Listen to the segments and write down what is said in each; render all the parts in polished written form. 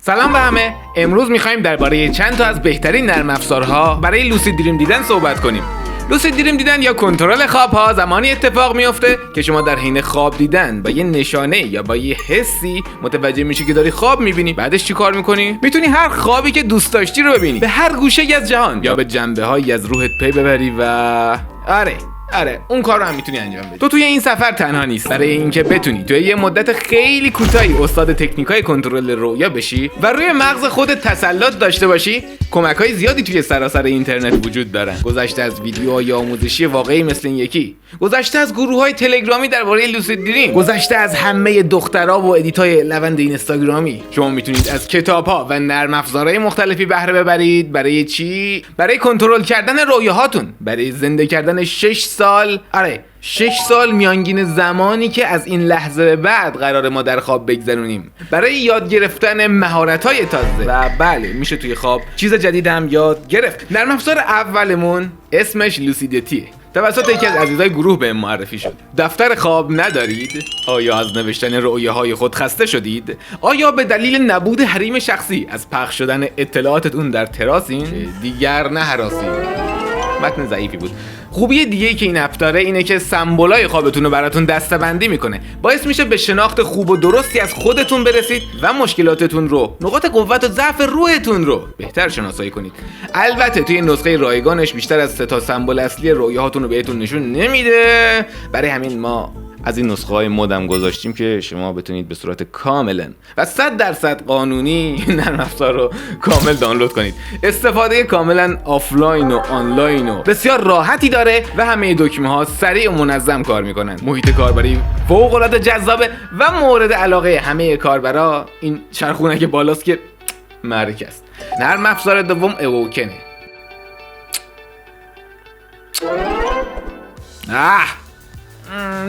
سلام به همه. امروز میخوایم درباره چند تا از بهترین نرم افزارها برای لوسید دریم دیدن صحبت کنیم. لوسید دریم دیدن یا کنترل خواب‌ها زمانی اتفاق میفته که شما در حین خواب دیدن با یه نشانه یا با یه حسی متوجه میشی که داری خواب میبینی. بعدش چی کار میکنی؟ میتونی هر خوابی که دوست داشتی رو ببینی، به هر گوشه‌ای از جهان یا به جنبه‌هایی از روحت پی ببری و آره اون کار رو هم میتونی انجام بدی. تو توی این سفر تنها نیست. برای اینکه بتونی توی یه مدت خیلی کوتاهی استاد تکنیکای کنترل رویا بشی و روی مغز خودت تسلط داشته باشی، کمک‌های زیادی توی سراسر اینترنت وجود دارن. گذشته از ویدیوهای آموزشی واقعی مثل این یکی، گذشته از گروه‌های تلگرامی درباره لوسید دریم، گذشته از همه دخترها و ادیت‌های لوند اینستاگرامی. شما میتونید از کتاب‌ها و نرم افزارهای مختلفی بهره ببرید. برای چی؟ برای کنترل کردن رویاهاتون، برای زنده کردن 6 سال میانگین زمانی که از این لحظه به بعد قرار ما در خواب بگذرونیم، برای یاد گرفتن مهارت‌های تازه و بله میشه توی خواب چیز جدید هم یاد گرفت. نرم افزار اولمون اسمش لوسیدتیه. توسط یکی از عزیزای گروه به معرفی شد. دفتر خواب ندارید؟ آیا از نوشتن رؤیاهای خود خسته شدید؟ آیا به دلیل نبود حریم شخصی از پخش شدن اطلاعاتتون در تراسین؟ دیگر نهراسید. متن ضعیفی بود. خوبی دیگه‌ای که این اپ داره اینه که سمبولای خوابتون رو براتون دسته‌بندی میکنه. باعث میشه به شناخت خوب و درستی از خودتون برسید و مشکلاتتون رو، نقاط قوت و ضعف روحتون رو بهتر شناسایی کنید. البته توی نسخه رایگانش بیشتر از 3 تا سمبل اصلی رویاهاتون رو بهتون نشون نمیده. برای همین ما از این نسخه های مودم گذاشتیم که شما بتونید به صورت کاملا و 100% قانونی نرم افزار رو کامل دانلود کنید. استفاده کاملا آفلاین و آنلاین و بسیار راحتی داره و همه دکمه ها سریع و منظم کار میکنن. محیط کاربری فوق العاده جذابه و مورد علاقه همه کاربرا. این چرخونک بالاست که معرکه است. نرم افزار دوم اووکنه.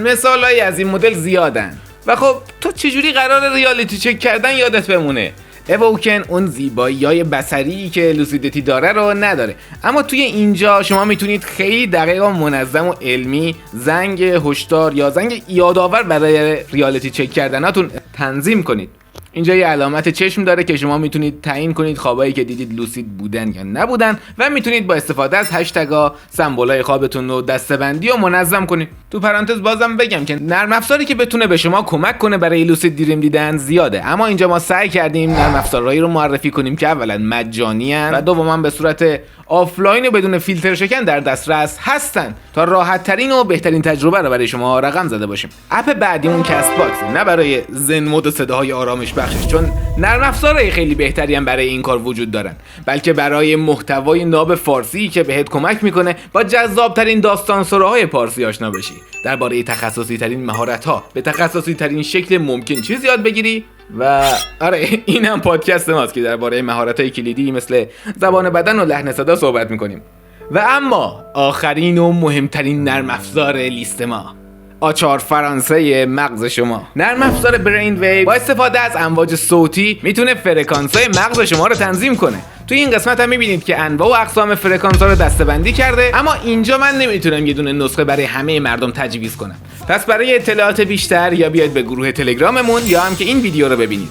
مثالایی از این مدل زیادن و خب تو چجوری قرار ریالیتی چک کردن یادت بمونه؟ اووکن اون زیبایی‌های بصری که لوسیدتی داره رو نداره، اما توی اینجا شما میتونید خیلی دقیق و منظم و علمی زنگ هشدار یا زنگ یادآور برای ریالیتی چک کردناتون تنظیم کنید. اینجا یه علامت چشم داره که شما میتونید تعیین کنید خوابایی که دیدید لوسید بودن یا نبودن و میتونید با استفاده از هشتگ‌ها سمبولای خوابتون رو دسته‌بندی و منظم کنید. تو پرانتز بازم بگم که نرم افزاری که بتونه به شما کمک کنه برای لوسید دریم دیدن زیاده، اما اینجا ما سعی کردیم نرم افزارهایی رو معرفی کنیم که اولا مجانی ان و دوما به صورت آفلاین و بدون فیلتر شکن در دسترس هستن تا راحت ترین و بهترین تجربه رو برای شما رقم زده باشیم. اپ بعدیمون کست باکس، نه برای زن مود و صداهای آرامش بخشش، چون نرم افزارهای خیلی بهتری هم برای این کار وجود دارن، بلکه برای محتوای ناب فارسی که بهت کمک میکنه با جذاب ترین داستان سراهای پارسی آشنا بشی، درباره تخصصی ترین مهارت ها به تخصصی ترین شکل ممکن چیز یاد بگیری. و آره این هم پادکست ماست که درباره مهارت‌های کلیدی مثل زبان بدن و لحن صدا صحبت میکنیم. و اما آخرین و مهمترین نرم افزار لیست ما، آچار فرانسه مغز شما. نرم افزار برین ویو با استفاده از امواج صوتی میتونه فرکانس‌های مغز شما رو تنظیم کنه. توی این قسمت هم میبینید که انواع و اقسام فرکانس‌ها رو دسته‌بندی کرده، اما اینجا من نمیتونم یه دونه نسخه برای همه مردم تجویز کنم. پس برای اطلاعات بیشتر یا بیاید به گروه تلگراممون یا هم که این ویدیو رو ببینید.